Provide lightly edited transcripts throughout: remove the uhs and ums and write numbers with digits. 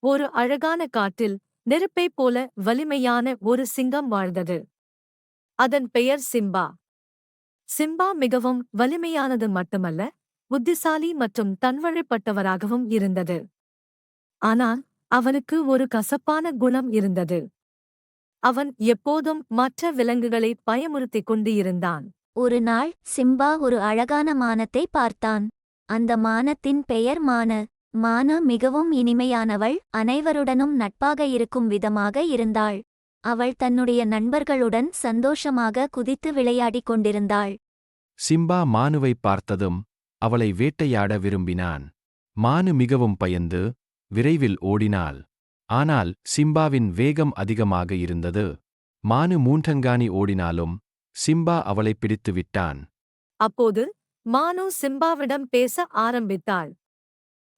ஒரு அழகான காட்டில் நெருப்பைப் போல வலிமையான ஒரு சிங்கம் வாழ்ந்தது. அதன் பெயர் சிம்பா. சிம்பா மிகவும் வலிமையானது மட்டுமல்ல, புத்திசாலி மற்றும் தன்வழிப்பட்டவராகவும் இருந்தது. ஆனால் அவனுக்கு ஒரு கசப்பான குணம் இருந்தது. அவன் எப்போதும் மற்ற விலங்குகளை பயமுறுத்திக் கொண்டு இருந்தான். ஒரு நாள் சிம்பா ஒரு அழகான மானத்தை பார்த்தான். அந்த மானத்தின் பெயர் மான. மானா மிகவும் இனிமையானவள், அனைவருடனும் நட்பாக இருக்கும் விதமாக இருந்தாள். அவள் தன்னுடைய நண்பர்களுடன் சந்தோஷமாக குதித்து விளையாடிக் கொண்டிருந்தாள். சிம்பா மானுவைப் பார்த்ததும் அவளை வேட்டையாட விரும்பினான். மானு மிகவும் பயந்து விரைவில் ஓடினாள். ஆனால் சிம்பாவின் வேகம் அதிகமாக இருந்தது. மானு மூன்றங்காணி ஓடினாலும் சிம்பா அவளைப் பிடித்து விட்டான். அப்போது மானு சிம்பாவிடம் பேச ஆரம்பித்தாள்.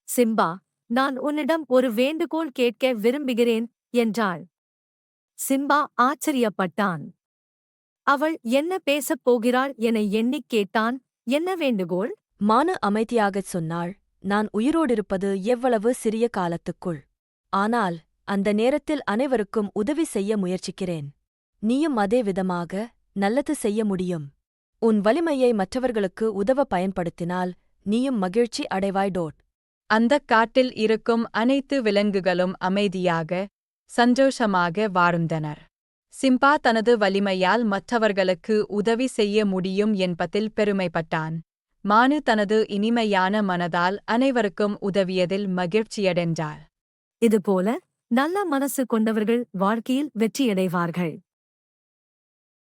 சிம்பா, நான் உன்னிடம் ஒரு வேண்டுகோள் கேட்க விரும்புகிறேன் என்றாள். சிம்பா ஆச்சரியப்பட்டான். அவள் என்ன பேசப் போகிறாள் என எண்ணிக் கேட்டான். என்ன வேண்டுகோள்? மானு அமைதியாகச் சொன்னாள், நான் உயிரோடிருப்பது எவ்வளவு சிறிய காலத்துக்குள். ஆனால் அந்த நேரத்தில் அனைவருக்கும் உதவி செய்ய முயற்சிக்கிறேன். நீயும் அதே விதமாக நல்லது செய்ய முடியும். உன் வலிமையை மற்றவர்களுக்கு உதவ பயன்படுத்தினால் நீயும் மகிழ்ச்சி அடைவாய். அந்தக் காட்டில் இருக்கும் அனைத்து விலங்குகளும் அமைதியாக, சந்தோஷமாக வாழ்ந்தனர். சிம்பா தனது வலிமையால் மற்றவர்களுக்கு உதவி செய்ய முடியும் என்பதில் பெருமைப்பட்டான். மானு தனது இனிமையான மனதால் அனைவருக்கும் உதவியதில் மகிழ்ச்சியடைந்தாள். இதுபோல நல்ல மனசு கொண்டவர்கள் வாழ்க்கையில் வெற்றியடைவார்கள்.